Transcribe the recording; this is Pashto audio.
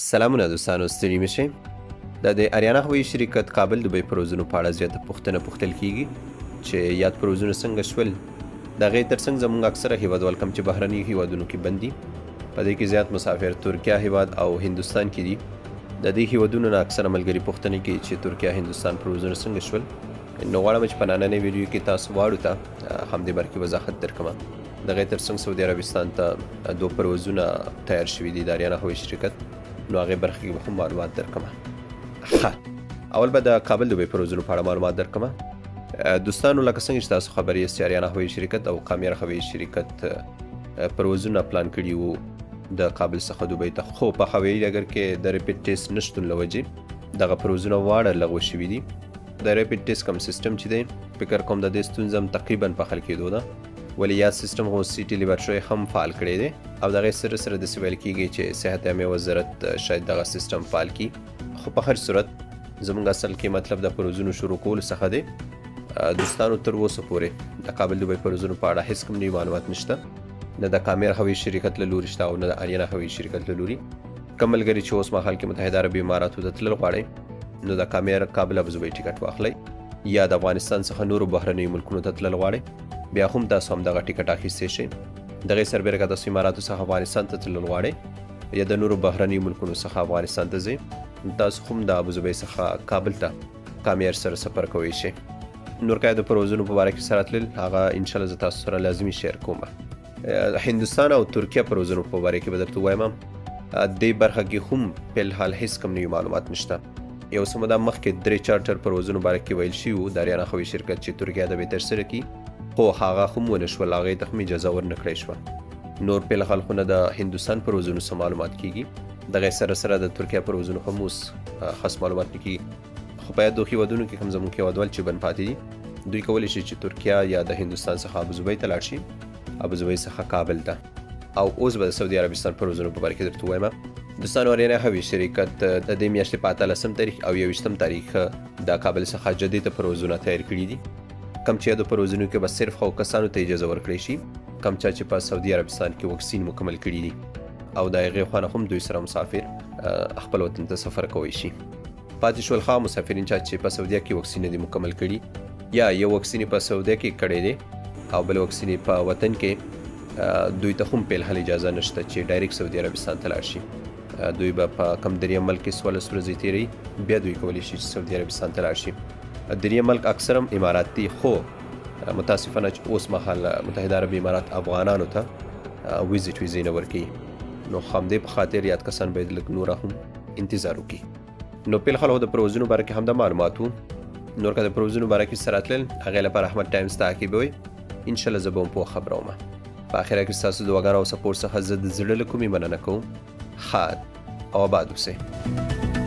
سلامونه دوستانو ستړي مشئ د اریانا هوایي شرکت کابل دوبۍ پروازونو په اړه زیاته پوښتنه پوښتل کیږي چې یاد پروازونه څنګه شول د هغې ترڅنګ زموږ اکثره هیوادوال کوم چې بهرني هیوادونو کې بند دي په دې کې زیات مسافر ترکیه هیواد او هندوستان کې دي د دې هیوادونو نه اکثره ملګري پوښتنې کوي چې ترکیه هندوستان پروازونه څنګه شول نو غواړم چې په نننۍ ویډیو کې تاسو واړو ته همدې برخې وضاحت درکړم د هغې ترڅنګ سعودي عربستان ته 2 پروازونه تیار شوي دي د اریانا هوایي شرکت نو هغې برخې کې به هم معلومات درکړم اول به د کابل دوبۍ پروازونو په اړه معلومات درکړم دوستانو لکه څنګه چې تاسو خبر یاست چې اریانا هوایي شرکت او قامیار هوایي شرکت پروازونه پلان کړي وو د کابل څخه دوبۍ ته خو په هوایي ډګر کې د ریپیډ ټیسټ نشتون له وجې دغه پروازونه واړه لغوه شوي دي د ریپیډ ټیسټ کوم سیستم چې دی فکر کوم د دې ستونزه هم تقریبا په حل کېدو ده ولې یا سیستم خو سیټي لیبرټري هم فعال کړی دی او دغه سره سره داسې ویل کېږي چې صحت عامې وزارت شاید دغه سیستم فعال کړي خو په هر صورت زموږ اصل کې مطلب د پروازونو شروع کولو څخه دی دوستانو تر اوسه پورې د کابل دوبۍ پروازونو په اړه هیڅ کوم نوي معلومات نشته نه د قامیار هوایي شرکت له لوري شته او نه د اریانا هوایي شرکت له لوري کوم ملګري چې اوس مهال کې متحده عربي اماراتو ته تلل غواړئ نو د قامیار کابل ابوظبي ټیکټ واخلئ یا د افغانستان څخه نورو بهرنیو ملکونو ته تلل غواړئ بیا هم تاسو هم دغه ټیکټ اخیستی شئ دغې سربیره که تاسو اماراتو څخه افغانستان ته تلل غواړئ یا د نورو بهرنیو ملکونو څخه افغانستان ته ځئ تاسو هم د ابوظبي څخه کابل ته قامیار سره سفر کوی شئ نور که د پروازونو په باره کې سره تلل هغه انشاءالله زه تاسو سره لازمي شیر کوم هندوستان او ترکیه پروازونو په باره کې به درته ووایم دې برخه کې هم فلحال هیڅ کوم نوي معلومات نشته یو څه موده مخکې 3 چارټر پروازونو باره کې ویل شوي وو د اریانا هوایي شرکت چې ترکیه ته به ترسره کړي خو هغه هم ونه شول هغې ته هم اجازه ورنه کړی شوه نور فلحال خو نه د هندوستان پروازونو څه معلومات کیږي دغې سره سره د ترکیه پروازونو هم اوس خاص معلومات نه کیږي خو په یاد هیوادونو کې کوم زموږ هیوادوال چې بند پاتې دي دوی کولی شي چې ترکیه یا د هندوستان څخه ابوظبي ته لاړ شي ابوظبي څخه کابل ته او اوس به د سعودي عربستان پروازونو په باره کې درته ووایم دوستانو اریانا هوایي شرکت د دې میاشتې په 18 تاریخ او 21 تاریخ د کابل څخه جدید پروازونه تیار کړي دي کم چې د پروازونو کې به صرف خو کسانو ته اجازه ورکړی شي کم چې په سعودي عربستان کې واکسین مکمل کړي دي او د هغې خوا نه هم دوی سره مسافر خپل وطن ته سفر کوی شي پاتې شول ښه مسافرین چې په سعودیه کې واکسین دي مکمل کړي یا یو واکسین په سعودیه کې کړی دی او بل واکسین په وطن کې دوی ته هم فلحال اجازه نشته چې ډایرکټ سعودي عربستان ته لاړ شي دوی به په کم دریم ملک کې 16 ورځې تیروي بیا دوی کولی شي چې سعودي عربستان ته لاړ شي دریم ملک اکثر هم امارات دي خو متاسفانه چې اوس مهال متحده عربي امارات افغانانو ته ویزې نه ورکوي نو همدې په خاطر یاد کسان باید لږ نوره هم انتظار وکړي نو فلحال د پروازونو باره کې همدا معلومات وو نور که د پروازونو باره کې سره تلل هغې لپاره احمد ټایمز تعقیبوئ انشاءالله زه به هم پوه خبروم په اخره کې ستاسو دعاګانو او سپورټ څخه زه د زړه له کومې مننه کوم ښاد او آباد اوسئ